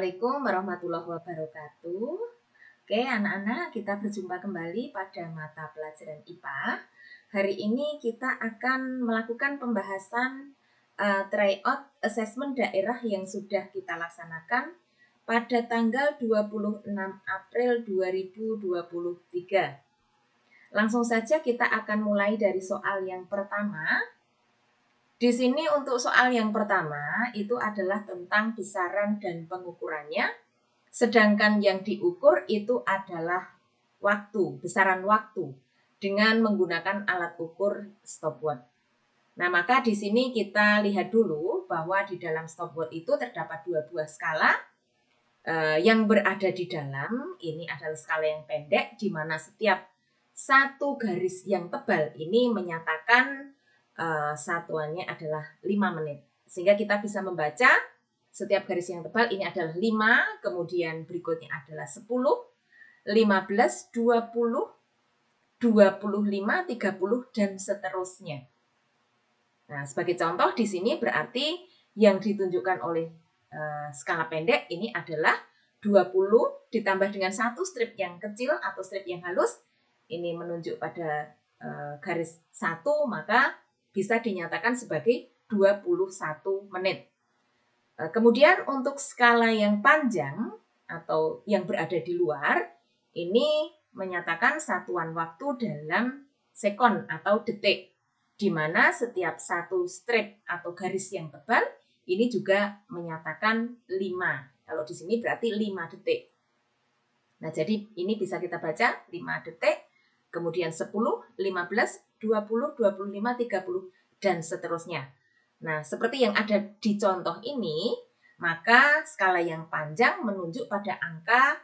Assalamualaikum warahmatullahi wabarakatuh. Oke, anak-anak, kita berjumpa kembali pada mata pelajaran IPA. Hari ini kita akan melakukan pembahasan tryout assessment daerah yang sudah kita laksanakan pada tanggal 26 April 2023. Langsung saja kita akan mulai dari soal yang pertama. Di sini untuk soal yang pertama itu adalah tentang besaran dan pengukurannya, sedangkan yang diukur itu adalah waktu, besaran waktu dengan menggunakan alat ukur stopwatch. Nah, maka di sini kita lihat dulu bahwa di dalam stopwatch itu terdapat dua buah skala yang berada di dalam. Ini adalah skala yang pendek di mana setiap satu garis yang tebal ini menyatakan satuannya adalah 5 menit. Sehingga kita bisa membaca setiap garis yang tebal ini adalah 5, kemudian berikutnya adalah 10, 15, 20, 25, 30, dan seterusnya. Nah, sebagai contoh di sini berarti yang ditunjukkan oleh skala pendek ini adalah 20 ditambah dengan satu strip yang kecil atau strip yang halus. Ini menunjuk pada garis 1, maka bisa dinyatakan sebagai 21 menit. Kemudian untuk skala yang panjang atau yang berada di luar, ini menyatakan satuan waktu dalam sekon atau detik, di mana setiap satu strip atau garis yang tebal ini juga menyatakan 5. Kalau di sini berarti 5 detik. Nah, jadi ini bisa kita baca 5 detik, kemudian 10, 15, 20, 25, 30, dan seterusnya. Nah, seperti yang ada di contoh ini, maka skala yang panjang menunjuk pada angka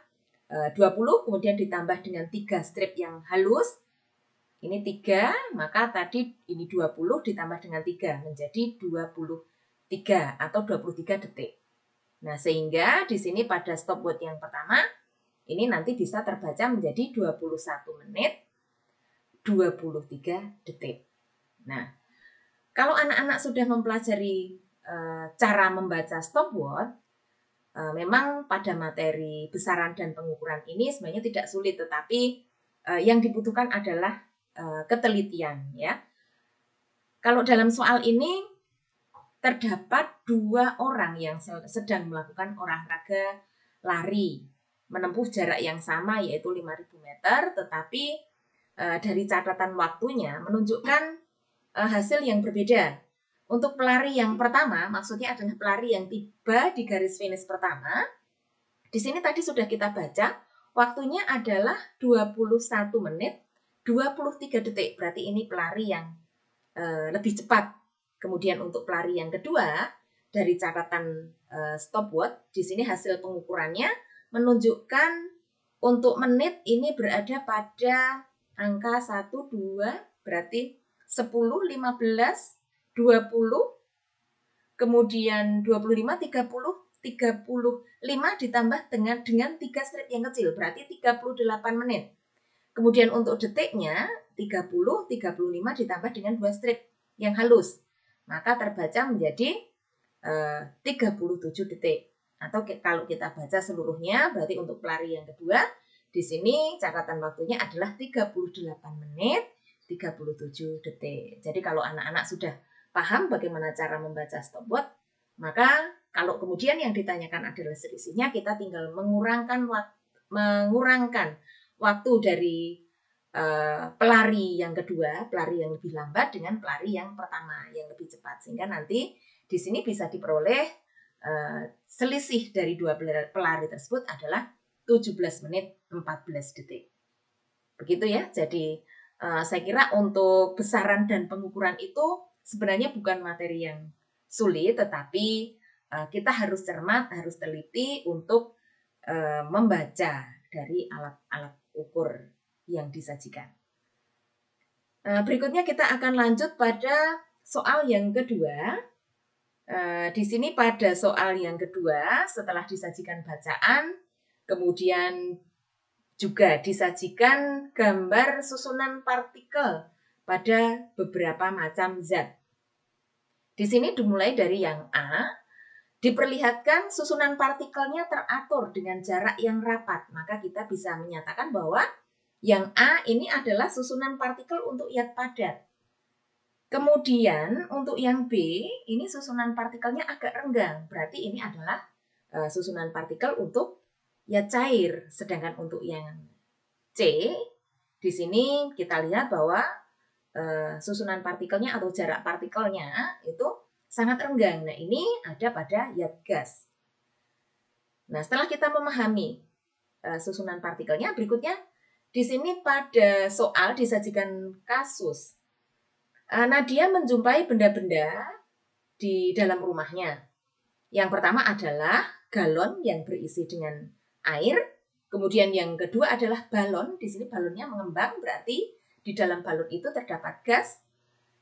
20, kemudian ditambah dengan 3 strip yang halus. Ini 3, maka tadi ini 20 ditambah dengan 3, menjadi 23 atau 23 detik. Nah, sehingga di sini pada stopwatch yang pertama, ini nanti bisa terbaca menjadi 21 menit 23 detik. Nah, kalau anak-anak sudah mempelajari cara membaca stopwatch, memang pada materi besaran dan pengukuran ini sebenarnya tidak sulit, tetapi yang dibutuhkan adalah ketelitian, ya. Kalau dalam soal ini terdapat 2 orang yang sedang melakukan olahraga lari menempuh jarak yang sama yaitu 5.000 meter, tetapi dari catatan waktunya menunjukkan hasil yang berbeda. Untuk pelari yang pertama, maksudnya adalah pelari yang tiba di garis finish pertama. Di sini tadi sudah kita baca, waktunya adalah 21 menit 23 detik. Berarti ini pelari yang lebih cepat. Kemudian untuk pelari yang kedua, dari catatan stopwatch, di sini hasil pengukurannya menunjukkan untuk menit ini berada pada angka 1, 2, berarti 10, 15, 20, kemudian 25, 30, 35 ditambah dengan 3 strip yang kecil, berarti 38 menit. Kemudian untuk detiknya, 30, 35 ditambah dengan 2 strip yang halus, maka terbaca menjadi 37 detik. Atau kalau kita baca seluruhnya, berarti untuk pelari yang kedua, di sini catatan waktunya adalah 38 menit 37 detik. Jadi kalau anak-anak sudah paham bagaimana cara membaca stopwatch, maka kalau kemudian yang ditanyakan adalah selisihnya, kita tinggal mengurangkan waktu dari pelari yang kedua, pelari yang lebih lambat dengan pelari yang pertama yang lebih cepat, sehingga nanti di sini bisa diperoleh selisih dari 2 pelari tersebut adalah 17 menit 14 detik. Begitu ya. Jadi saya kira untuk besaran dan pengukuran itu sebenarnya bukan materi yang sulit, tetapi kita harus cermat, harus teliti untuk membaca dari alat-alat ukur yang disajikan. Berikutnya kita akan lanjut pada soal yang kedua. Di sini pada soal yang kedua, setelah disajikan bacaan, kemudian juga disajikan gambar susunan partikel pada beberapa macam zat. Di sini dimulai dari yang A. diperlihatkan susunan partikelnya teratur dengan jarak yang rapat. Maka kita bisa menyatakan bahwa yang A ini adalah susunan partikel untuk iat padat. Kemudian untuk yang B, ini susunan partikelnya agak renggang. Berarti ini adalah susunan partikel untuk iat cair. Sedangkan untuk yang C, di sini kita lihat bahwa susunan partikelnya atau jarak partikelnya itu sangat renggang. Nah, ini ada pada iat gas. Nah, setelah kita memahami susunan partikelnya, berikutnya di sini pada soal disajikan kasus. Nadia menjumpai benda-benda di dalam rumahnya. Yang pertama adalah galon yang berisi dengan air. Kemudian yang kedua adalah balon. Di sini balonnya mengembang, berarti di dalam balon itu terdapat gas.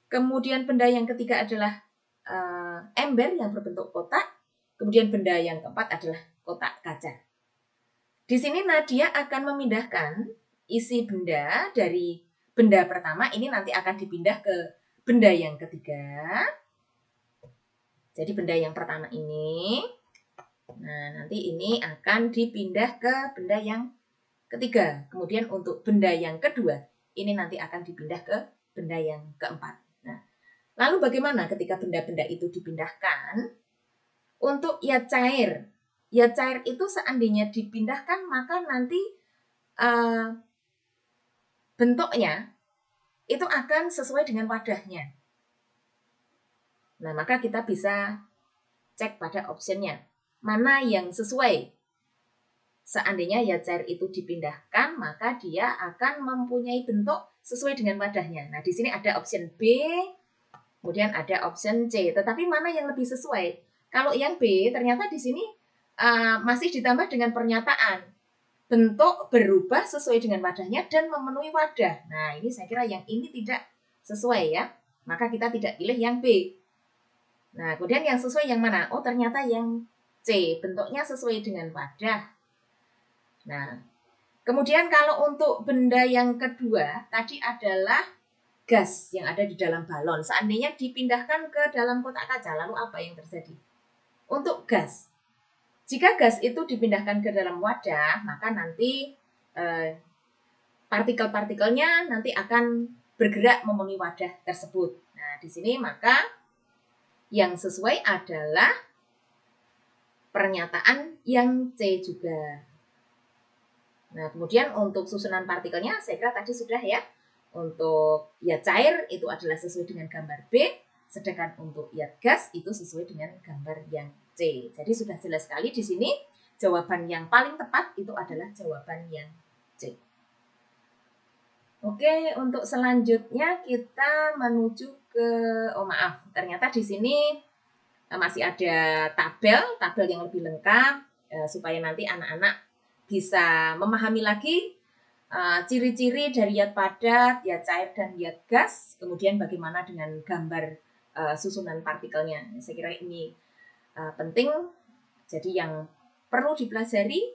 Kemudian benda yang ketiga adalah ember yang berbentuk kotak. Kemudian benda yang keempat adalah kotak kaca. Di sini Nadia akan memindahkan isi benda dari benda pertama, ini nanti akan dipindah ke benda yang ketiga. Jadi benda yang pertama ini, nah nanti ini akan dipindah ke benda yang ketiga. Kemudian untuk benda yang kedua, ini nanti akan dipindah ke benda yang keempat. Nah, lalu bagaimana ketika benda-benda itu dipindahkan? Untuk iat cair. Iat cair itu seandainya dipindahkan, maka nanti bentuknya itu akan sesuai dengan wadahnya. Nah, maka kita bisa cek pada optionnya. Mana yang sesuai? Seandainya iat cair itu dipindahkan, maka dia akan mempunyai bentuk sesuai dengan wadahnya. Nah, di sini ada option B, kemudian ada option C. Tetapi mana yang lebih sesuai? Kalau yang B, ternyata di sini masih ditambah dengan pernyataan bentuk berubah sesuai dengan wadahnya dan memenuhi wadah. Nah, ini saya kira yang ini tidak sesuai ya. Maka kita tidak pilih yang B. Nah, kemudian yang sesuai yang mana? Oh, ternyata yang C, bentuknya sesuai dengan wadah. Nah, kemudian kalau untuk benda yang kedua, tadi adalah gas yang ada di dalam balon. Seandainya dipindahkan ke dalam kotak kaca, lalu apa yang terjadi? Untuk gas, jika gas itu dipindahkan ke dalam wadah, maka nanti partikel-partikelnya nanti akan bergerak memenuhi wadah tersebut. Nah, di sini maka yang sesuai adalah pernyataan yang C juga. Nah, kemudian untuk susunan partikelnya, saya kira tadi sudah ya. Untuk iat cair itu adalah sesuai dengan gambar B, sedangkan untuk iat gas itu sesuai dengan gambar yang C. Jadi sudah jelas sekali di sini jawaban yang paling tepat itu adalah jawaban yang C. Oke, untuk selanjutnya kita menuju ke, ternyata di sini masih ada tabel yang lebih lengkap supaya nanti anak-anak bisa memahami lagi ciri-ciri dari iat padat, iat cair, dan iat gas. Kemudian bagaimana dengan gambar susunan partikelnya. Saya kira ini penting. Jadi yang perlu dipelajari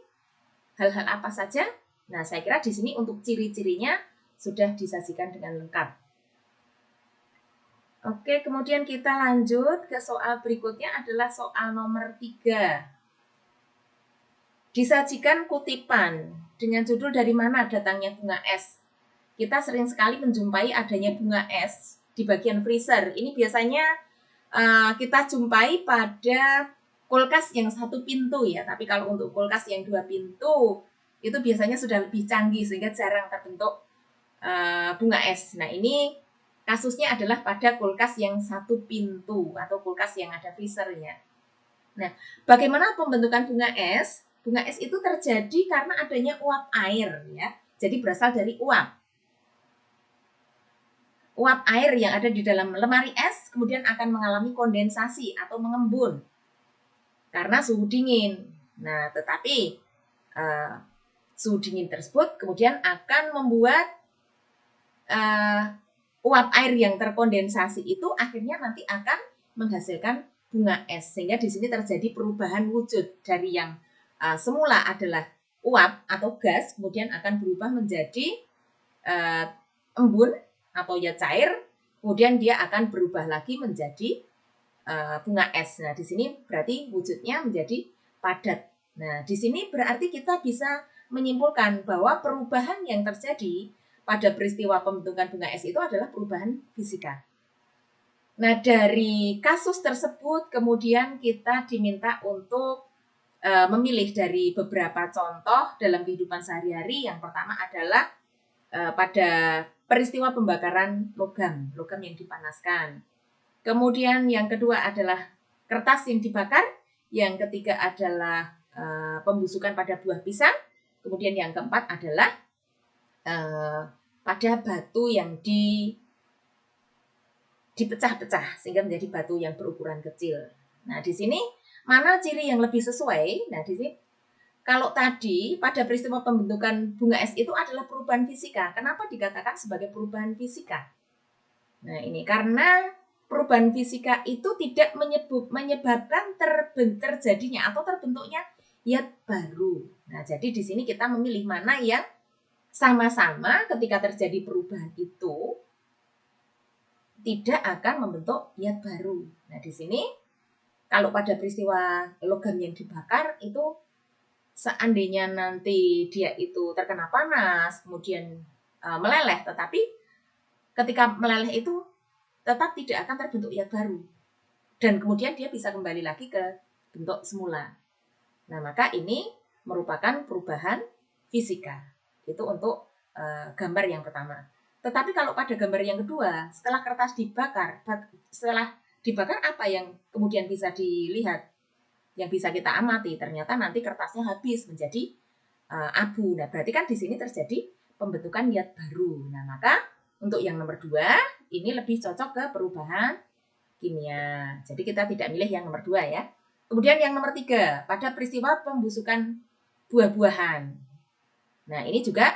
hal-hal apa saja. Nah, saya kira di sini untuk ciri-cirinya sudah disajikan dengan lengkap. Oke, kemudian kita lanjut ke soal berikutnya adalah soal nomor 3. Disajikan kutipan dengan judul dari mana datangnya bunga es. Kita sering sekali menjumpai adanya bunga es di bagian freezer. Ini biasanya kita jumpai pada kulkas yang 1 pintu ya. Tapi kalau untuk kulkas yang 2 pintu itu biasanya sudah lebih canggih sehingga jarang terbentuk bunga es. Nah, ini kasusnya adalah pada kulkas yang 1 pintu atau kulkas yang ada freezernya. Nah, bagaimana pembentukan bunga es? Bunga es itu terjadi karena adanya uap air ya. Jadi berasal dari uap. Uap air yang ada di dalam lemari es kemudian akan mengalami kondensasi atau mengembun karena suhu dingin. Nah, tetapi suhu dingin tersebut kemudian akan membuat uap air yang terkondensasi itu akhirnya nanti akan menghasilkan bunga es. Sehingga di sini terjadi perubahan wujud dari yang semula adalah uap atau gas, kemudian akan berubah menjadi embun atau ya cair, kemudian dia akan berubah lagi menjadi bunga es. Nah, di sini berarti wujudnya menjadi padat. Nah, di sini berarti kita bisa menyimpulkan bahwa perubahan yang terjadi pada peristiwa pembentukan bunga es itu adalah perubahan fisika. Nah, dari kasus tersebut kemudian kita diminta untuk memilih dari beberapa contoh dalam kehidupan sehari-hari. Yang pertama adalah pada peristiwa pembakaran logam yang dipanaskan. Kemudian yang kedua adalah kertas yang dibakar. Yang ketiga adalah pembusukan pada buah pisang. Kemudian yang keempat adalah pada batu yang dipecah-pecah sehingga menjadi batu yang berukuran kecil. Nah, di sini mana ciri yang lebih sesuai? Nah, di sini kalau tadi pada peristiwa pembentukan bunga es itu adalah perubahan fisika. Kenapa dikatakan sebagai perubahan fisika? Nah, ini karena perubahan fisika itu tidak menyebabkan terjadinya atau terbentuknya zat baru. Nah, jadi di sini kita memilih mana yang sama-sama ketika terjadi perubahan itu tidak akan membentuk zat baru. Nah, di sini kalau pada peristiwa logam yang dibakar itu seandainya nanti dia itu terkena panas, kemudian meleleh, tetapi ketika meleleh itu tetap tidak akan terbentuk zat baru. Dan kemudian dia bisa kembali lagi ke bentuk semula. Nah, maka ini merupakan perubahan fisika. Itu untuk gambar yang pertama. Tetapi kalau pada gambar yang kedua, setelah kertas dibakar, apa yang kemudian bisa dilihat? Yang bisa kita amati, ternyata nanti kertasnya habis menjadi abu. Nah, berarti kan di sini terjadi pembentukan zat baru. Nah, maka untuk yang nomor 2, ini lebih cocok ke perubahan kimia. Jadi kita tidak milih yang nomor 2 ya. Kemudian yang nomor 3, pada peristiwa pembusukan buah-buahan. Nah, ini juga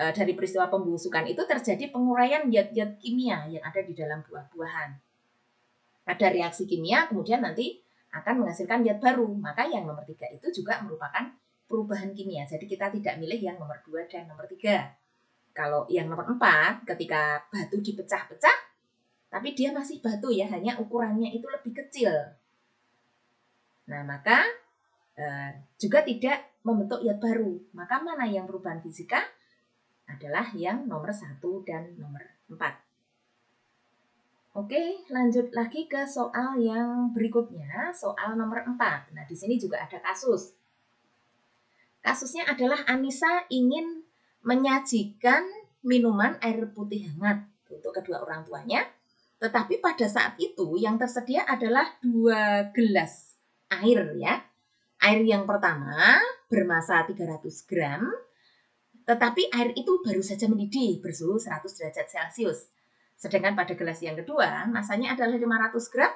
dari peristiwa pembusukan itu terjadi penguraian zat-zat kimia yang ada di dalam buah-buahan. Ada reaksi kimia, kemudian nanti akan menghasilkan zat baru. Maka yang nomor 3 itu juga merupakan perubahan kimia. Jadi kita tidak milih yang nomor 2 dan nomor 3. Kalau yang nomor 4, ketika batu dipecah-pecah, tapi dia masih batu ya, hanya ukurannya itu lebih kecil. Nah, maka juga tidak membentuk zat baru. Maka mana yang perubahan fisika? Adalah yang nomor 1 dan nomor 4. Oke, lanjut lagi ke soal yang berikutnya, soal nomor 4. Nah, di sini juga ada kasus. Kasusnya adalah Anissa ingin menyajikan minuman air putih hangat untuk kedua orang tuanya. Tetapi pada saat itu yang tersedia adalah 2 gelas air ya. Air yang pertama bermassa 300 gram, tetapi air itu baru saja mendidih bersuhu 100 derajat Celcius. Sedangkan pada gelas yang kedua massanya adalah 500 gram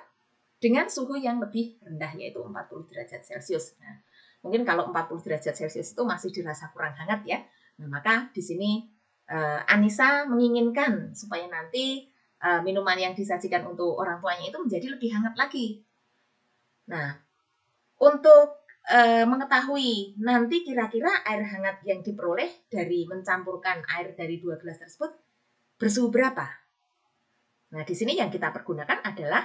dengan suhu yang lebih rendah yaitu 40 derajat Celcius. Nah, mungkin kalau 40 derajat Celcius itu masih dirasa kurang hangat ya. Nah, maka di sini Anissa menginginkan supaya nanti minuman yang disajikan untuk orang tuanya itu menjadi lebih hangat lagi. Nah, untuk mengetahui nanti kira-kira air hangat yang diperoleh dari mencampurkan air dari 2 gelas tersebut bersuhu berapa? Nah, di sini yang kita pergunakan adalah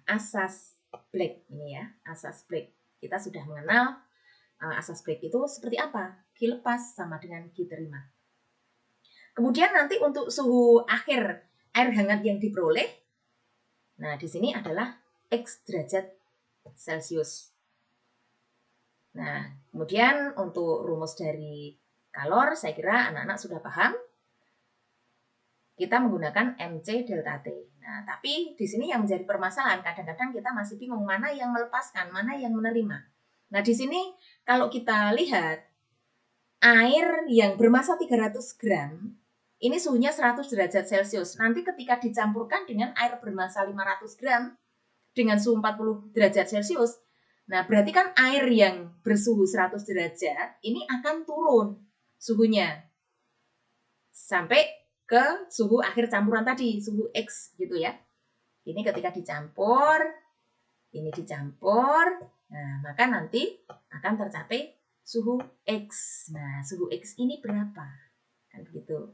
asas Black ini ya, asas Black. Kita sudah mengenal asas Black itu seperti apa? Q lepas sama dengan Q terima. Kemudian nanti untuk suhu akhir air hangat yang diperoleh, nah di sini adalah X derajat Celcius. Nah, kemudian untuk rumus dari kalor, saya kira anak-anak sudah paham. Kita menggunakan MC delta T. Nah, tapi di sini yang menjadi permasalahan, kadang-kadang kita masih bingung mana yang melepaskan, mana yang menerima. Nah, di sini kalau kita lihat, air yang bermassa 300 gram, ini suhunya 100 derajat Celcius. Nanti ketika dicampurkan dengan air bermassa 500 gram, dengan suhu 40 derajat Celcius, nah berarti kan air yang bersuhu 100 derajat, ini akan turun suhunya. Sampai ke suhu akhir campuran tadi, suhu X gitu ya. Ini ketika dicampur, ini dicampur, nah maka nanti akan tercapai suhu X. Nah, suhu X ini berapa? Kan begitu.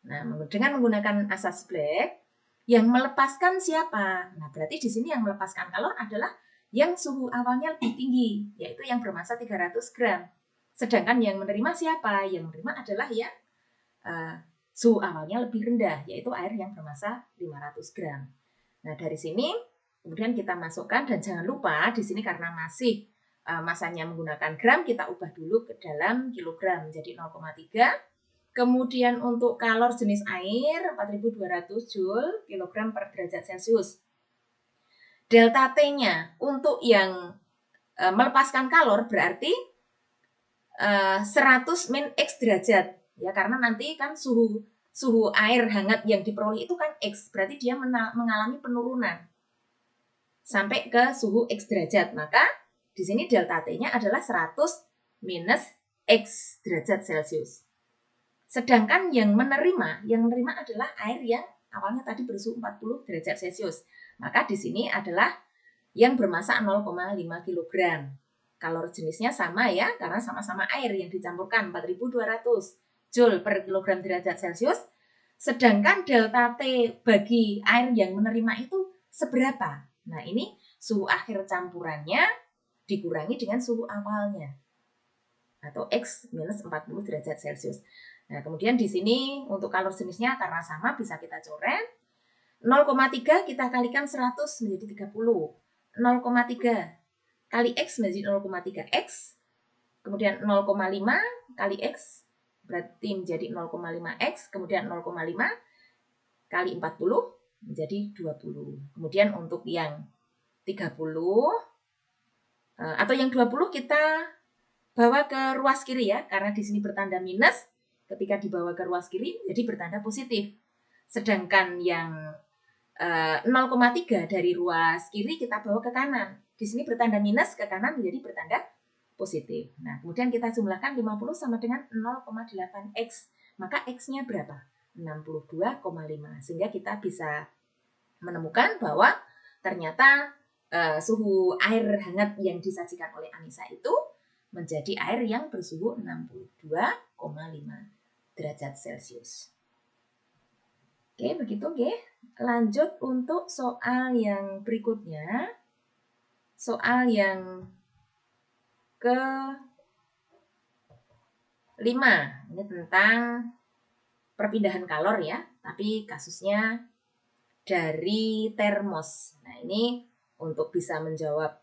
Nah, dengan menggunakan asas Black, Yang melepaskan siapa? Nah, berarti di sini yang melepaskan kalor adalah yang suhu awalnya lebih tinggi, yaitu yang bermassa 300 gram. Sedangkan yang menerima siapa? Yang menerima adalah yang suhu awalnya lebih rendah, yaitu air yang bermassa 500 gram. Nah, dari sini kemudian kita masukkan, dan jangan lupa di sini karena masih masanya menggunakan gram, kita ubah dulu ke dalam kilogram, jadi 0,3. Kemudian untuk kalor jenis air 4200 Joule kilogram per derajat Celcius. Delta T-nya untuk yang melepaskan kalor berarti 100 min X derajat. Ya, karena nanti kan suhu air hangat yang diperoleh itu kan X, berarti dia mengalami penurunan sampai ke suhu X derajat. Maka di sini delta T-nya adalah 100 minus X derajat Celcius. Sedangkan yang menerima adalah air yang awalnya tadi bersuhu 40 derajat Celcius. Maka di sini adalah yang bermassa 0,5 kg. Kalor jenisnya sama ya, karena sama-sama air yang dicampurkan 4200 Joule per kilogram derajat Celcius. Sedangkan delta T bagi air yang menerima itu seberapa? Nah, ini suhu akhir campurannya dikurangi dengan suhu awalnya, atau X minus 40 derajat Celcius. Nah, kemudian di sini untuk kalor jenisnya karena sama bisa kita coret. 0,3 kita kalikan 100 menjadi 30. 0,3 kali X menjadi 0,3 X. Kemudian 0,5 kali X berarti menjadi 0,5 X. Kemudian 0,5 kali 40 menjadi 20. Kemudian untuk yang 30 atau yang 20 kita bawa ke ruas kiri ya, karena di sini bertanda minus. Ketika dibawa ke ruas kiri jadi bertanda positif. Sedangkan yang 0,3 dari ruas kiri kita bawa ke kanan. Di sini bertanda minus, ke kanan menjadi bertanda positif. Nah, kemudian kita jumlahkan 50 sama dengan 0,8X. Maka X-nya berapa? 62,5. Sehingga kita bisa menemukan bahwa ternyata suhu air hangat yang disajikan oleh Anissa itu menjadi air yang bersuhu 62,5 derajat Celcius. Oke, begitu nggih. Lanjut untuk soal yang berikutnya. Soal yang ke-5. Ini tentang perpindahan kalor ya, tapi kasusnya dari termos. Nah, ini untuk bisa menjawab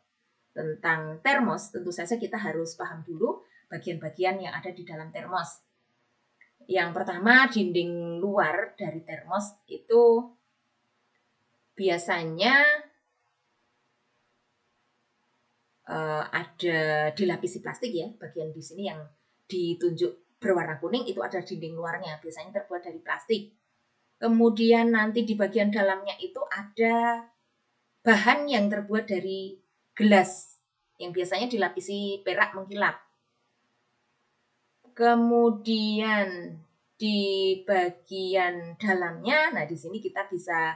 tentang termos, tentu saja kita harus paham dulu bagian-bagian yang ada di dalam termos. Yang pertama, dinding luar dari termos itu biasanya ada dilapisi plastik ya. Bagian di sini yang ditunjuk berwarna kuning itu ada dinding luarnya, biasanya terbuat dari plastik. Kemudian nanti di bagian dalamnya itu ada bahan yang terbuat dari gelas yang biasanya dilapisi perak mengkilap. Kemudian di bagian dalamnya, nah di sini kita bisa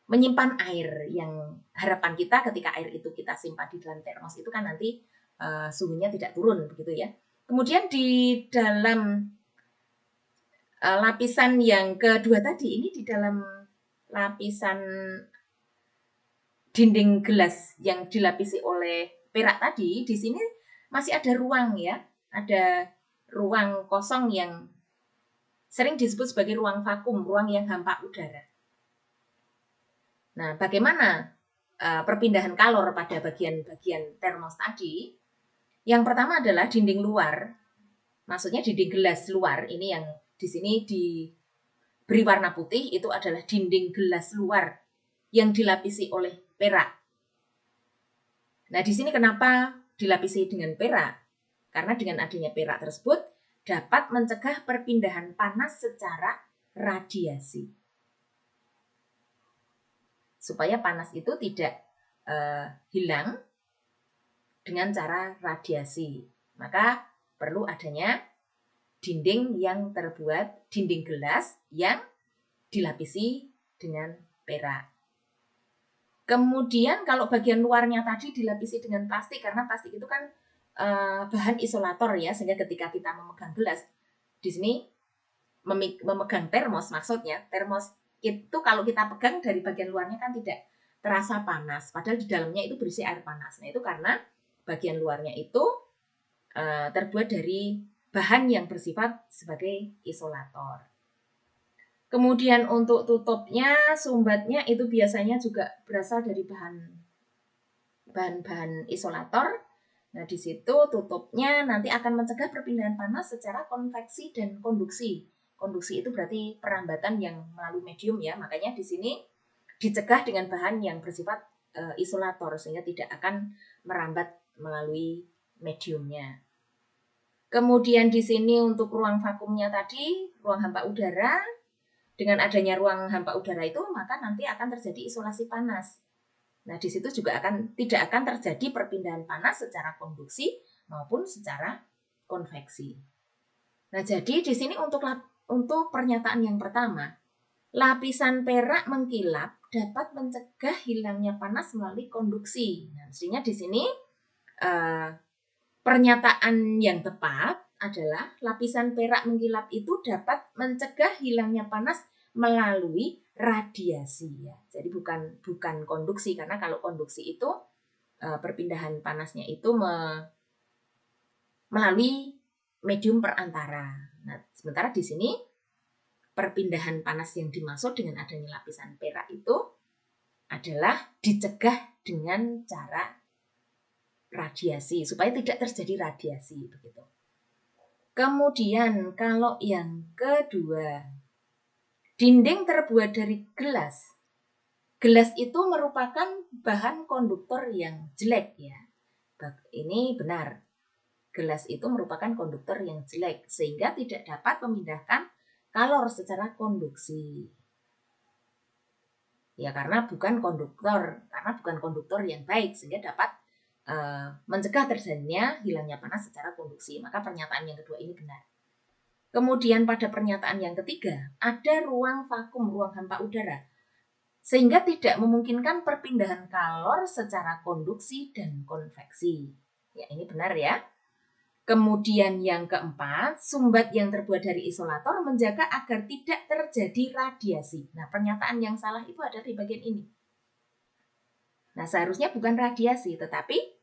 menyimpan air, yang harapan kita ketika air itu kita simpan di dalam termos itu kan nanti suhunya tidak turun begitu ya. Kemudian di dalam lapisan yang kedua tadi, ini di dalam lapisan dinding gelas yang dilapisi oleh perak tadi, di sini masih ada ruang ya, ada ruang kosong yang sering disebut sebagai ruang vakum, ruang yang hampa udara. Nah, bagaimana perpindahan kalor pada bagian-bagian termos tadi? Yang pertama adalah dinding luar, maksudnya dinding gelas luar, ini yang di sini diberi warna putih, itu adalah dinding gelas luar yang dilapisi oleh perak. Nah, di sini kenapa dilapisi dengan perak? Karena dengan adanya perak tersebut dapat mencegah perpindahan panas secara radiasi. Supaya panas itu tidak hilang dengan cara radiasi. Maka perlu adanya dinding yang terbuat, dinding gelas yang dilapisi dengan perak. Kemudian kalau bagian luarnya tadi dilapisi dengan plastik, karena plastik itu kan bahan isolator ya, sehingga ketika kita memegang gelas, di sini memegang termos, maksudnya termos itu kalau kita pegang dari bagian luarnya kan tidak terasa panas, padahal di dalamnya itu berisi air panas. Nah, itu karena bagian luarnya itu terbuat dari bahan yang bersifat sebagai isolator. Kemudian untuk tutupnya, sumbatnya itu biasanya juga berasal dari bahan-bahan isolator. Nah, di situ tutupnya nanti akan mencegah perpindahan panas secara konveksi dan konduksi. Konduksi itu berarti perambatan yang melalui medium ya. Makanya di sini dicegah dengan bahan yang bersifat isolator sehingga tidak akan merambat melalui mediumnya. Kemudian di sini untuk ruang vakumnya tadi, ruang hampa udara, dengan adanya ruang hampa udara itu maka nanti akan terjadi isolasi panas. Nah, di situ juga tidak akan terjadi perpindahan panas secara konduksi maupun secara konveksi. Nah, jadi di sini untuk pernyataan yang pertama, lapisan perak mengkilap dapat mencegah hilangnya panas melalui konduksi. Nah, mestinya di sini pernyataan yang tepat adalah lapisan perak mengkilap itu dapat mencegah hilangnya panas melalui radiasi ya. Jadi bukan konduksi, karena kalau konduksi itu perpindahan panasnya itu melalui medium perantara. Nah, sementara di sini perpindahan panas yang dimaksud dengan adanya lapisan perak itu adalah dicegah dengan cara radiasi supaya tidak terjadi radiasi begitu. Kemudian kalau yang kedua, dinding terbuat dari gelas. Gelas itu merupakan bahan konduktor yang jelek ya. Ini benar. Gelas itu merupakan konduktor yang jelek sehingga tidak dapat memindahkan kalor secara konduksi. Ya karena bukan konduktor yang baik sehingga dapat mencegah terjadinya hilangnya panas secara konduksi. Maka pernyataan yang kedua ini benar. Kemudian pada pernyataan yang ketiga, ada ruang vakum, ruang hampa udara, sehingga tidak memungkinkan perpindahan kalor secara konduksi dan konveksi. Ya, ini benar ya. Kemudian yang keempat, sumbat yang terbuat dari isolator menjaga agar tidak terjadi radiasi. Nah, pernyataan yang salah itu ada di bagian ini. Nah, seharusnya bukan radiasi, tetapi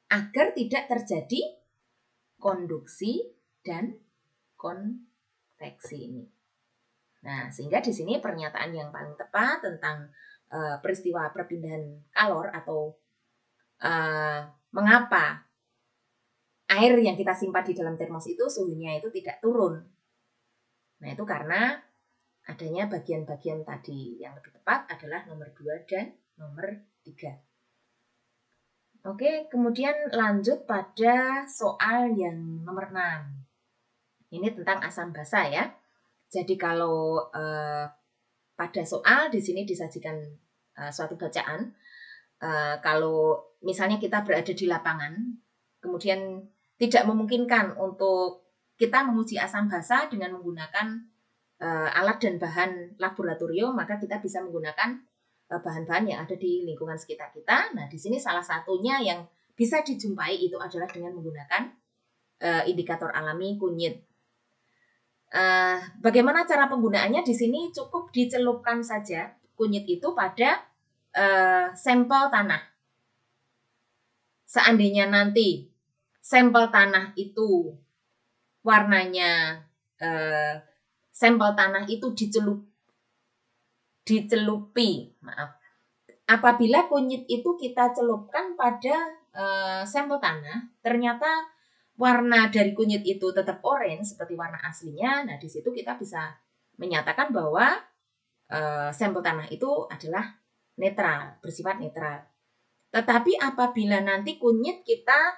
agar tidak terjadi konduksi dan konveksi ini. Nah, sehingga di sini pernyataan yang paling tepat tentang peristiwa perpindahan kalor atau mengapa air yang kita simpan di dalam termos itu suhunya itu tidak turun. Nah, itu karena adanya bagian-bagian tadi. Yang lebih tepat adalah nomor 2 dan nomor 3. Oke, kemudian lanjut pada soal yang nomor 6. Ini tentang asam basa ya. Jadi kalau pada soal di sini disajikan suatu bacaan, kalau misalnya kita berada di lapangan, kemudian tidak memungkinkan untuk kita menguji asam basa dengan menggunakan alat dan bahan laboratorium, maka kita bisa menggunakan bahan-bahan yang ada di lingkungan sekitar kita. Nah, di sini salah satunya yang bisa dijumpai itu adalah dengan menggunakan indikator alami kunyit. Bagaimana cara penggunaannya? Di sini cukup dicelupkan saja kunyit itu pada sampel tanah. Seandainya nanti sampel tanah itu warnanya sampel tanah itu dicelupi, apabila kunyit itu kita celupkan pada sampel tanah, ternyata warna dari kunyit itu tetap oranye seperti warna aslinya. Nah, di situ kita bisa menyatakan bahwa sampel tanah itu adalah netral, bersifat netral. Tetapi apabila nanti kunyit kita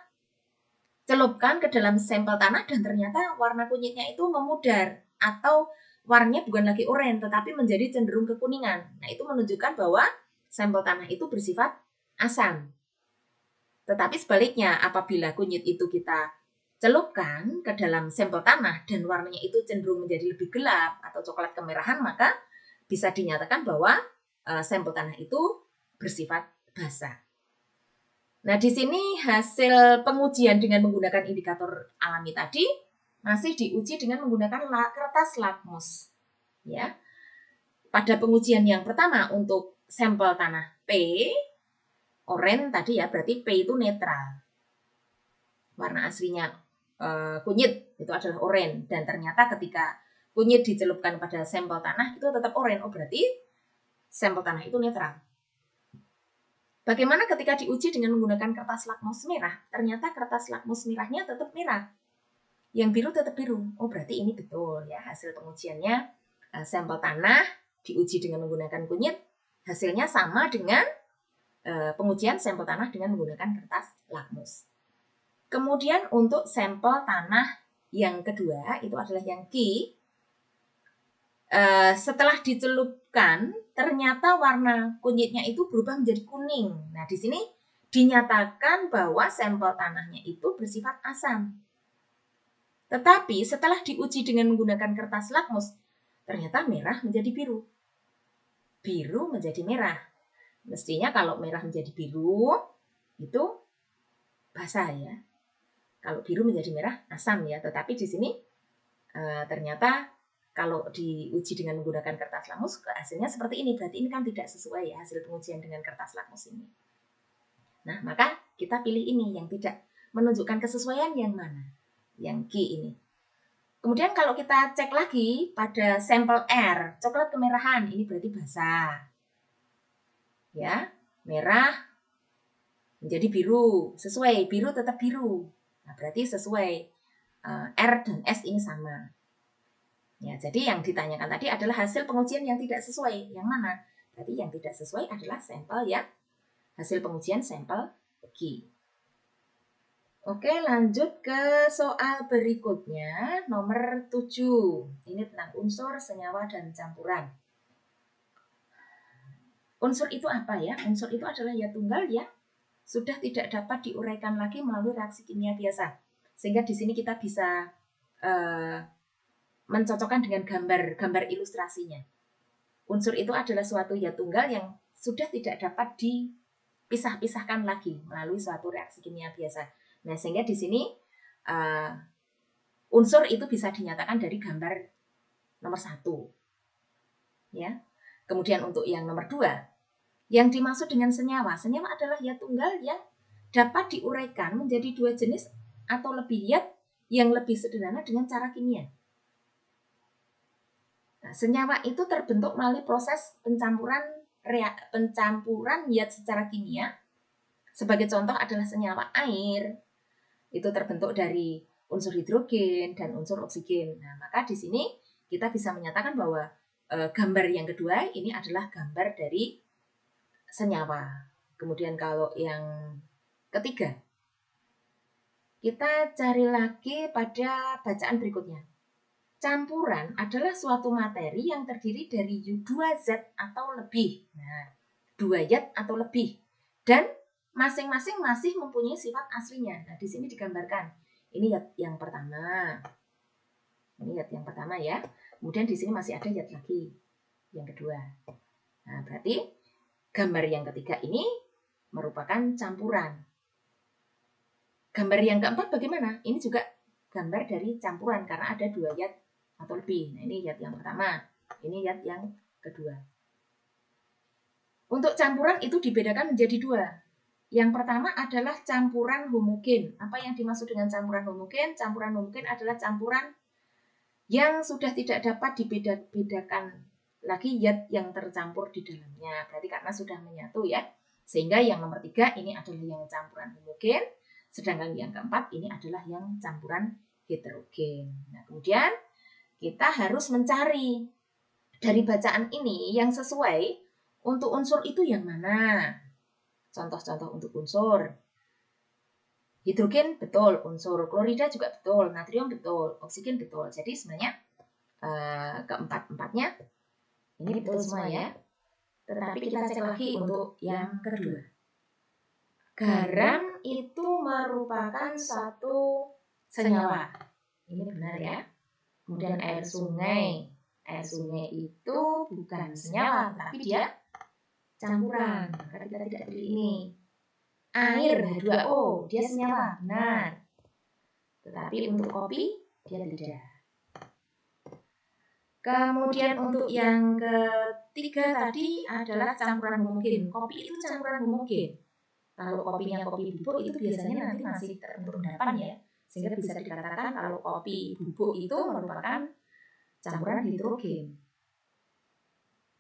celupkan ke dalam sampel tanah dan ternyata warna kunyitnya itu memudar atau warnanya bukan lagi oranye tetapi menjadi cenderung kekuningan. Nah, itu menunjukkan bahwa sampel tanah itu bersifat asam. Tetapi sebaliknya, apabila kunyit itu kita celupkan ke dalam sampel tanah dan warnanya itu cenderung menjadi lebih gelap atau coklat kemerahan, maka bisa dinyatakan bahwa sampel tanah itu bersifat basa. Nah, di sini hasil pengujian dengan menggunakan indikator alami tadi masih diuji dengan menggunakan kertas lakmus. Ya. Pada pengujian yang pertama untuk sampel tanah P, oranye tadi ya, berarti P itu netral. Warna aslinya kunyit itu adalah oranye, dan ternyata ketika kunyit dicelupkan pada sampel tanah itu tetap oranye. Oh, berarti sampel tanah itu netral. Bagaimana ketika diuji dengan menggunakan kertas lakmus merah? Ternyata kertas lakmus merahnya tetap merah. Yang biru tetap biru. Oh, berarti ini betul ya hasil pengujiannya. Sampel tanah diuji dengan menggunakan kunyit, hasilnya sama dengan pengujian sampel tanah dengan menggunakan kertas lakmus. Kemudian untuk sampel tanah yang kedua itu adalah yang Q. Setelah dicelupkan, ternyata warna kunyitnya itu berubah menjadi kuning. Nah, di sini dinyatakan bahwa sampel tanahnya itu bersifat asam. Tetapi setelah diuji dengan menggunakan kertas lakmus, ternyata merah menjadi biru. Biru menjadi merah. Mestinya kalau merah menjadi biru, itu basah ya. Kalau biru menjadi merah, asam ya. Tetapi di sini ternyata kalau diuji dengan menggunakan kertas lakmus, hasilnya seperti ini. Berarti ini kan tidak sesuai ya hasil pengujian dengan kertas lakmus ini. Nah, maka kita pilih ini yang tidak menunjukkan kesesuaian yang mana? Yang Q ini. Kemudian kalau kita cek lagi pada sampel R, coklat kemerahan, ini berarti basah. Ya, merah menjadi biru. Sesuai, biru tetap biru. Nah, berarti sesuai. R dan S ini sama. Ya, jadi yang ditanyakan tadi adalah hasil pengujian yang tidak sesuai. Yang mana? Berarti yang tidak sesuai adalah sampel ya. Hasil pengujian sampel Q. Oke, lanjut ke soal berikutnya, nomor 7. Ini tentang unsur, senyawa, dan campuran. Unsur itu apa ya? Unsur itu adalah zat tunggal yang sudah tidak dapat diuraikan lagi melalui reaksi kimia biasa. Sehingga di sini kita bisa mencocokkan dengan gambar ilustrasinya. Unsur itu adalah suatu zat tunggal yang sudah tidak dapat dipisah-pisahkan lagi melalui suatu reaksi kimia biasa. Nah, sehingga di sini unsur itu bisa dinyatakan dari gambar nomor 1. Ya. Kemudian untuk yang nomor 2, yang dimaksud dengan senyawa. Senyawa adalah zat tunggal yang dapat diuraikan menjadi 2 jenis atau lebih zat yang lebih sederhana dengan cara kimia. Nah, senyawa itu terbentuk melalui proses pencampuran zat secara kimia. Sebagai contoh adalah senyawa air. Itu terbentuk dari unsur hidrogen dan unsur oksigen. Nah, maka di sini kita bisa menyatakan bahwa gambar yang kedua ini adalah gambar dari senyawa. Kemudian kalau yang ketiga, kita cari lagi pada bacaan berikutnya. Campuran adalah suatu materi yang terdiri dari 2 zat atau lebih. Nah, 2 zat atau lebih. Dan masing-masing masih mempunyai sifat aslinya. Nah, di sini digambarkan. Ini zat yang pertama. Ini zat yang pertama ya. Kemudian di sini masih ada zat lagi. Yang kedua. Nah, berarti gambar yang ketiga ini merupakan campuran. Gambar yang keempat bagaimana? Ini juga gambar dari campuran karena ada 2 zat atau lebih. Nah, ini zat yang pertama. Ini zat yang kedua. Untuk campuran itu dibedakan menjadi 2. Yang pertama adalah campuran homogen. Apa yang dimaksud dengan campuran homogen? Campuran homogen adalah campuran yang sudah tidak dapat dibedakan lagi zat yang tercampur di dalamnya. Berarti karena sudah menyatu ya. Sehingga yang nomor 3 ini adalah yang campuran homogen. Sedangkan yang keempat ini adalah yang campuran heterogen. Nah, kemudian kita harus mencari dari bacaan ini yang sesuai untuk unsur itu yang mana. Contoh-contoh untuk unsur. Hidrogen betul, unsur klorida juga betul, natrium betul, oksigen betul. Jadi sebenarnya keempat-empatnya ini betul semua ya. Tetapi kita cek lagi untuk yang kedua. Garam itu merupakan satu senyawa. Ini benar ya. Kemudian air sungai. Air sungai itu bukan senyawa, tapi dia campuran. Maka kita tidak pilih ini. Air H2O, dia senyawa, benar. Tetapi untuk kopi Dia tidak. Kemudian untuk yang ketiga tadi adalah campuran homogin. Kopi itu campuran homogin. Kalau kopinya kopi bubuk itu biasanya nanti masih terbentuk endapan ya. Sehingga bisa dikatakan kalau kopi bubuk itu merupakan campuran hidrogen.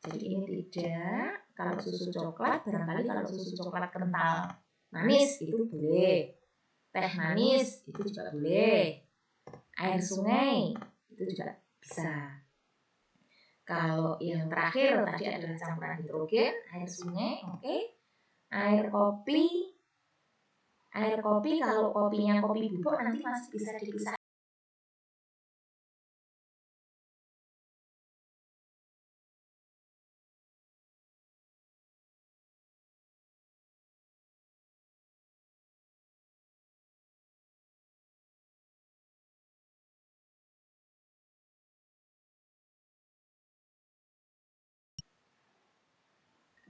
Jadi ini tidak. Kalau susu coklat, barangkali kalau susu coklat kental manis itu boleh. Teh manis itu juga boleh. Air sungai itu juga bisa. Kalau yang terakhir tadi adalah campuran hidrogen, air sungai, oke. Air kopi kalau kopinya kopi bubuk nanti masih bisa dipisah.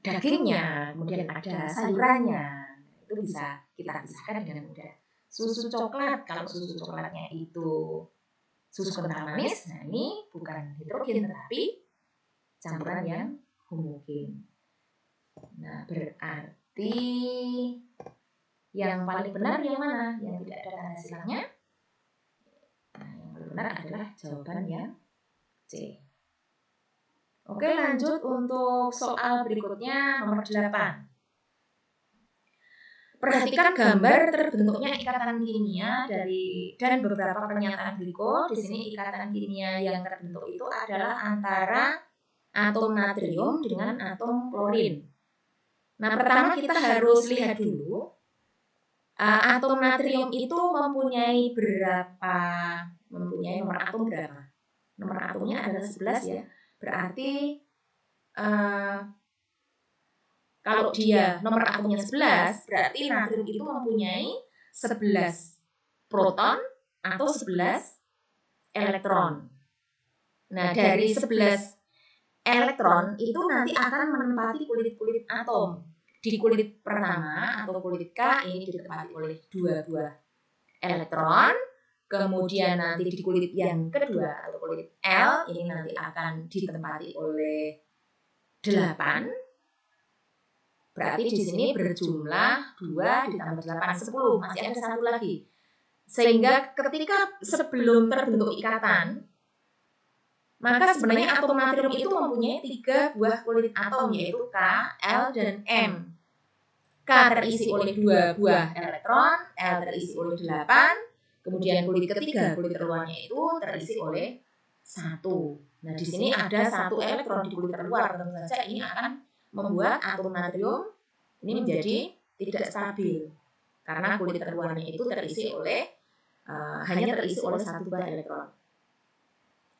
Dagingnya, kemudian ada sayurannya, itu bisa kita pisahkan dengan mudah. Susu coklat, kalau susu coklatnya itu susu kental manis, nah ini bukan hidrogen tetapi campuran yang homogen. Nah, berarti yang paling benar yang mana? Yang tidak ada tanda silangnya? Nah, yang paling benar adalah jawaban yang C. Oke, lanjut untuk soal berikutnya nomor 8. Perhatikan gambar terbentuknya ikatan kimia dan beberapa pernyataan berikut. Di sini ikatan kimia yang terbentuk itu adalah antara atom natrium dengan atom klorin. Nah, pertama kita harus lihat dulu atom natrium itu mempunyai nomor atom berapa? Nomor atomnya adalah 11 ya. Berarti kalau dia nomor atomnya 11, berarti natrium itu mempunyai 11 proton atau 11 elektron. Nah, dari 11 elektron itu nanti akan menempati kulit-kulit atom. Di kulit pertama atau kulit K ini ditempati oleh 2 buah elektron. Kemudian nanti di kulit yang kedua atau kulit L ini nanti akan ditempati oleh 8. Berarti di sini berjumlah 2 ditambah 8, 10. Masih ada satu lagi. Sehingga ketika sebelum terbentuk ikatan, maka sebenarnya atom natrium itu mempunyai 3 buah kulit atom, yaitu K, L, dan M. K terisi oleh 2 buah elektron, L terisi oleh 8, kemudian kulit ketiga, kulit terluarnya itu terisi oleh 1. Nah, di sini ada 1 elektron di kulit terluar, tentu saja ini akan membuat atom natrium ini menjadi tidak stabil. Karena kulit terluarnya itu terisi oleh hanya terisi oleh 1 buah elektron.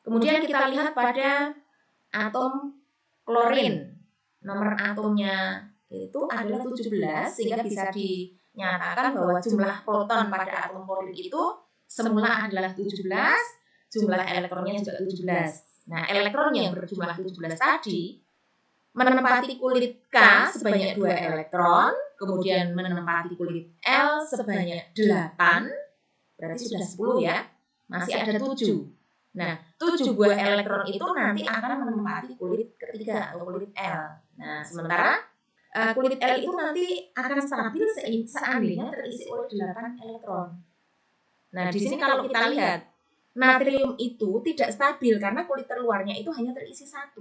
Kemudian kita lihat pada atom klorin. Nomor atomnya itu adalah 17, sehingga bisa dinyatakan bahwa jumlah proton pada atom klorin itu semula adalah 17, jumlah elektronnya juga 17. Nah, elektron yang berjumlah 17 tadi menempati kulit K sebanyak 2 elektron, kemudian menempati kulit L sebanyak 8, berarti sudah 10 ya, masih ada 7. Nah, 7 buah elektron itu nanti akan menempati kulit ketiga atau kulit L. Nah, sementara kulit L itu nanti akan stabil seandainya terisi oleh 8 elektron. Nah, di sini kalau kita lihat, natrium itu tidak stabil karena kulit terluarnya itu hanya terisi 1.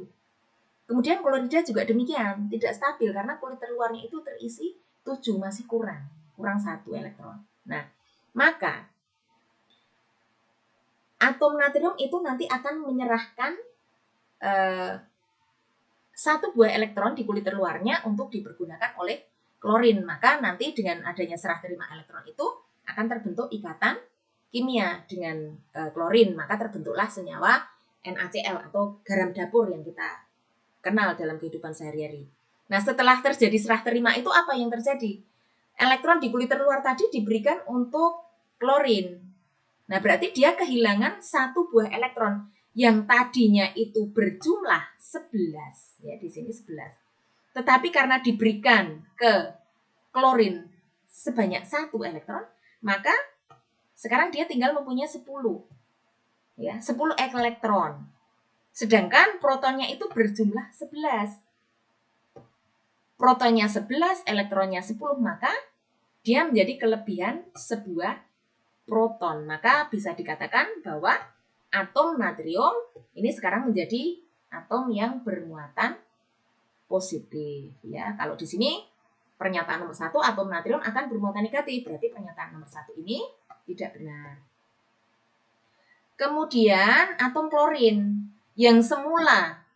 Kemudian klorida juga demikian, tidak stabil karena kulit terluarnya itu terisi 7, masih kurang 1 elektron. Nah, maka atom natrium itu nanti akan menyerahkan 1 buah elektron di kulit terluarnya untuk dipergunakan oleh klorin. Maka nanti dengan adanya serah terima elektron itu akan terbentuk ikatan kimia dengan klorin. Maka terbentuklah senyawa NaCl atau garam dapur yang kita kenal dalam kehidupan sehari-hari. Nah, setelah terjadi serah terima itu apa yang terjadi? Elektron di kulit terluar tadi diberikan untuk klorin. Nah, berarti dia kehilangan 1 buah elektron yang tadinya itu berjumlah 11. Ya, di sini 11. Tetapi karena diberikan ke klorin sebanyak 1 elektron, maka sekarang dia tinggal mempunyai 10. ya, 10 elektron. Sedangkan protonnya itu berjumlah 11. Protonnya 11, elektronnya 10, maka dia menjadi kelebihan sebuah proton. Maka bisa dikatakan bahwa atom natrium ini sekarang menjadi atom yang bermuatan positif. Ya, kalau di sini pernyataan nomor 1, atom natrium akan bermuatan negatif. Berarti pernyataan nomor 1 ini tidak benar. Kemudian atom klorin yang semula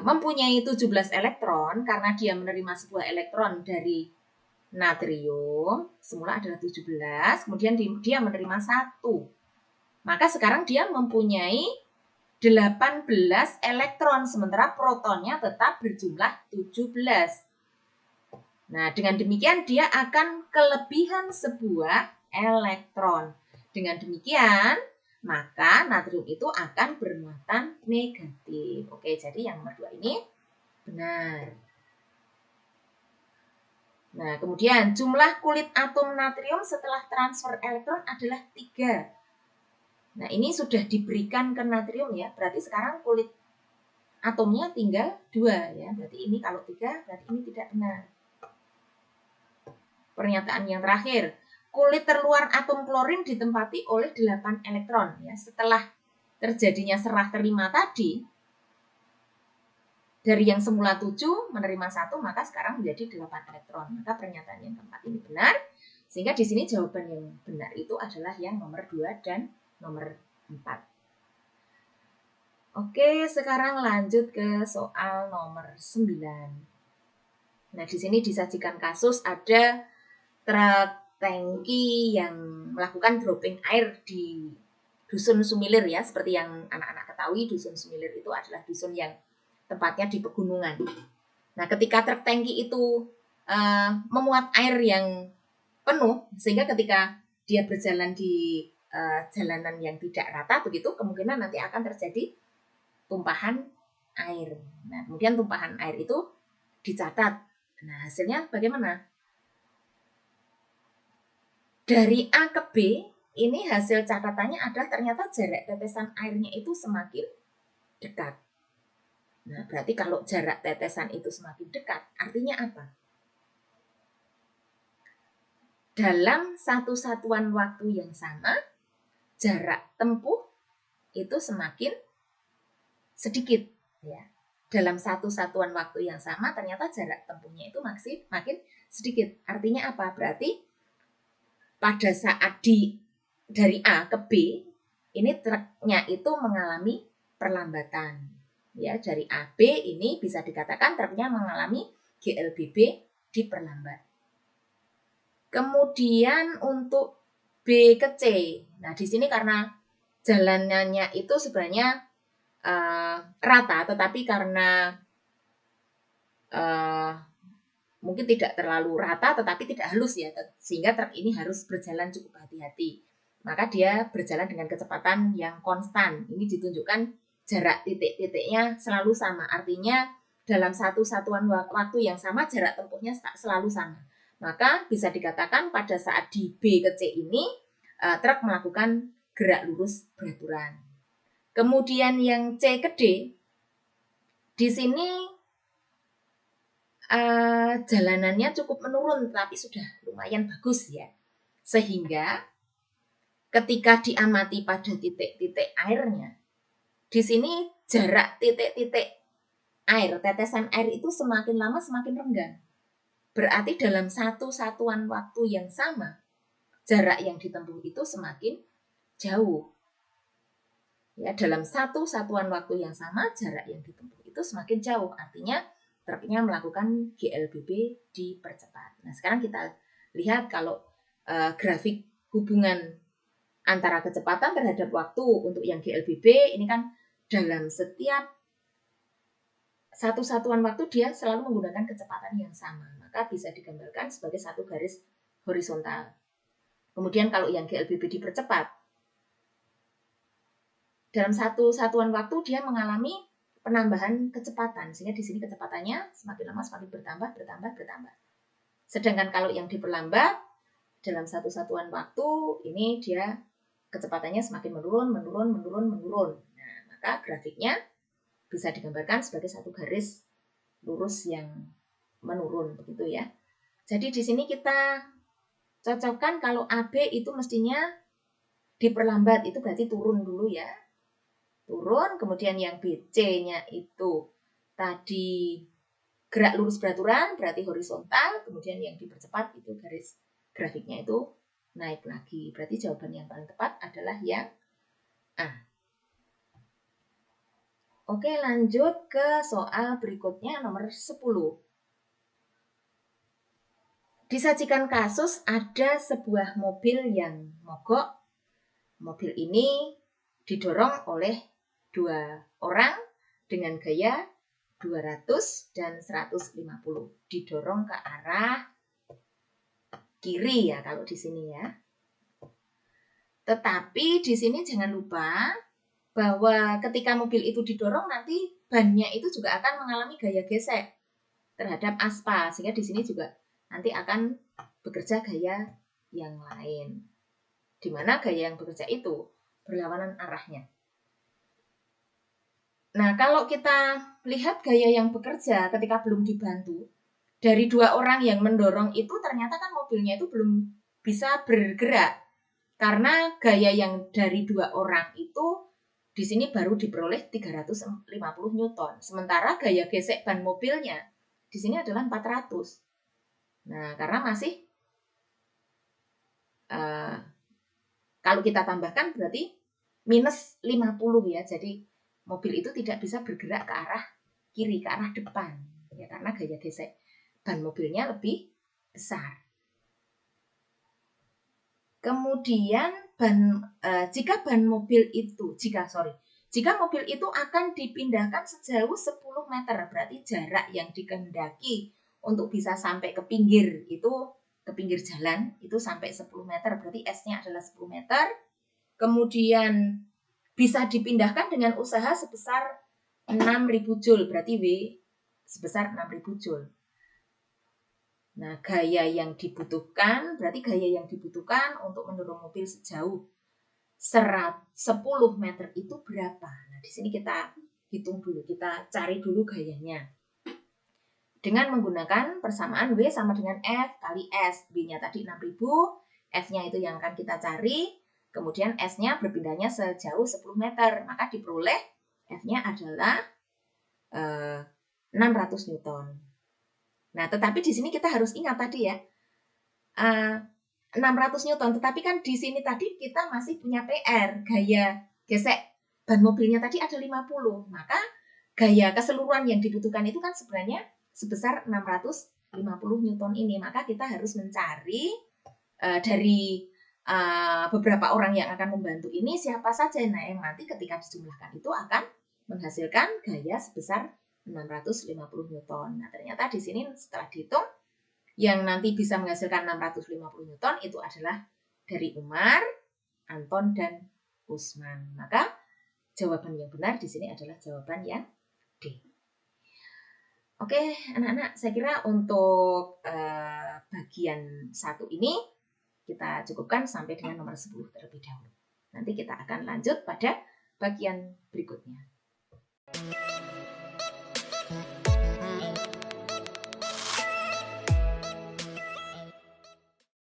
mempunyai 17 elektron karena dia menerima sebuah elektron dari natrium, semula adalah 17, kemudian dia menerima 1. Maka sekarang dia mempunyai 18 elektron, sementara protonnya tetap berjumlah 17. Nah, dengan demikian dia akan kelebihan sebuah elektron. Dengan demikian, maka natrium itu akan bermuatan negatif. Oke, jadi yang nomor 2 ini benar. Nah, kemudian jumlah kulit atom natrium setelah transfer elektron adalah 3. Nah, ini sudah diberikan ke natrium ya, berarti sekarang kulit atomnya tinggal 2 ya. Berarti ini kalau 3, berarti ini tidak benar. Pernyataan yang terakhir. Kulit terluar atom klorin ditempati oleh 8 elektron. Ya, setelah terjadinya serah terima tadi, dari yang semula 7 menerima 1, maka sekarang menjadi 8 elektron. Maka pernyataan yang keempat ini benar. Sehingga di sini jawaban yang benar itu adalah yang nomor 2 dan nomor 4. Oke, sekarang lanjut ke soal nomor 9. Nah, di sini disajikan kasus ada truk tangki yang melakukan dropping air di Dusun Sumilir ya, seperti yang anak-anak ketahui, Dusun Sumilir itu adalah dusun yang tempatnya di pegunungan. Nah, ketika truk tangki itu memuat air yang penuh, sehingga ketika dia berjalan di jalanan yang tidak rata begitu, kemungkinan nanti akan terjadi tumpahan air. Nah, kemudian tumpahan air itu dicatat. Nah, hasilnya bagaimana? Dari A ke B, ini hasil catatannya adalah ternyata jarak tetesan airnya itu semakin dekat. Nah, berarti kalau jarak tetesan itu semakin dekat, artinya apa? Dalam satu satuan waktu yang sama, jarak tempuh itu semakin sedikit. Ya. Dalam satu satuan waktu yang sama, ternyata jarak tempuhnya itu makin sedikit. Artinya apa? Berarti pada saat dari A ke B, ini truknya itu mengalami perlambatan. Ya, dari A B ini bisa dikatakan truknya mengalami GLBB diperlambat. Kemudian untuk B ke C. Nah, di sini karena jalanannya itu sebenarnya rata, tetapi karena mungkin tidak terlalu rata tetapi tidak halus ya, sehingga truk ini harus berjalan cukup hati-hati. Maka dia berjalan dengan kecepatan yang konstan. Ini ditunjukkan jarak titik-titiknya selalu sama. Artinya dalam satu satuan waktu yang sama jarak tempuhnya selalu sama. Maka bisa dikatakan pada saat di B ke C ini truk melakukan gerak lurus beraturan. Kemudian yang C ke D, di sini jalanannya cukup menurun, tapi sudah lumayan bagus ya. Sehingga ketika diamati pada titik-titik airnya, di sini jarak titik-titik air, tetesan air itu semakin lama semakin renggang. Berarti dalam satu satuan waktu yang sama, jarak yang ditempuh itu semakin jauh. Ya, dalam satu satuan waktu yang sama, jarak yang ditempuh itu semakin jauh. Artinya truknya melakukan GLBB dipercepat. Nah, sekarang kita lihat kalau grafik hubungan antara kecepatan terhadap waktu untuk yang GLBB ini kan dalam setiap satu satuan waktu dia selalu menggunakan kecepatan yang sama. Maka bisa digambarkan sebagai satu garis horizontal. Kemudian kalau yang GLBB dipercepat, dalam satu satuan waktu dia mengalami penambahan kecepatan, sehingga di sini kecepatannya semakin lama semakin bertambah. Sedangkan kalau yang diperlambat dalam satu satuan waktu ini dia kecepatannya semakin menurun. Nah, maka grafiknya bisa digambarkan sebagai satu garis lurus yang menurun, begitu ya. Jadi di sini kita cocokkan kalau AB itu mestinya diperlambat, itu berarti turun dulu ya. Turun, kemudian yang BC-nya itu tadi gerak lurus beraturan, berarti horizontal, kemudian yang dipercepat itu garis grafiknya itu naik lagi. Berarti jawaban yang paling tepat adalah yang A. Oke, lanjut ke soal berikutnya nomor 10. Disajikan kasus ada sebuah mobil yang mogok. Mobil ini didorong oleh 2 orang dengan gaya 200 dan 150. Didorong ke arah kiri ya kalau di sini ya. Tetapi di sini jangan lupa bahwa ketika mobil itu didorong nanti bannya itu juga akan mengalami gaya gesek terhadap aspal, sehingga di sini juga nanti akan bekerja gaya yang lain. Di mana gaya yang bekerja itu berlawanan arahnya. Nah, kalau kita lihat gaya yang bekerja ketika belum dibantu, dari 2 orang yang mendorong itu ternyata kan mobilnya itu belum bisa bergerak. Karena gaya yang dari 2 orang itu di sini baru diperoleh 350 Newton. Sementara gaya gesek ban mobilnya di sini adalah 400. Nah, karena masih kalau kita tambahkan berarti minus 50 ya. Jadi mobil itu tidak bisa bergerak ke arah kiri, ke arah depan. Ya, karena gaya gesek ban mobilnya lebih besar. Kemudian jika mobil itu akan dipindahkan sejauh 10 meter, berarti jarak yang dikehendaki untuk bisa sampai ke pinggir jalan itu sampai 10 meter, berarti S-nya adalah 10 meter. Kemudian bisa dipindahkan dengan usaha sebesar 6.000 Joule, berarti W sebesar 6.000 Joule. Nah, berarti gaya yang dibutuhkan untuk mendorong mobil sejauh 10 meter itu berapa? Nah, di sini kita hitung dulu, kita cari dulu gayanya. Dengan menggunakan persamaan W sama dengan F kali S. W-nya tadi 6.000, F-nya itu yang akan kita cari, kemudian S-nya berpindahnya sejauh 10 meter, maka diperoleh F-nya adalah 600 Newton. Nah, tetapi di sini kita harus ingat tadi ya, 600 Newton, tetapi kan di sini tadi kita masih punya PR, gaya gesek ban mobilnya tadi ada 50, maka gaya keseluruhan yang dibutuhkan itu kan sebenarnya sebesar 650 Newton ini, maka kita harus mencari dari beberapa orang yang akan membantu ini siapa saja, nah yang nanti ketika dijumlahkan itu akan menghasilkan gaya sebesar 650 Newton. Nah, ternyata di sini setelah dihitung, yang nanti bisa menghasilkan 650 Newton itu adalah dari Umar, Anton, dan Usman. Maka jawaban yang benar di sini adalah jawaban yang D. Oke, anak-anak, saya kira untuk bagian 1 ini kita cukupkan sampai dengan nomor 10 terlebih dahulu. Nanti kita akan lanjut pada bagian berikutnya.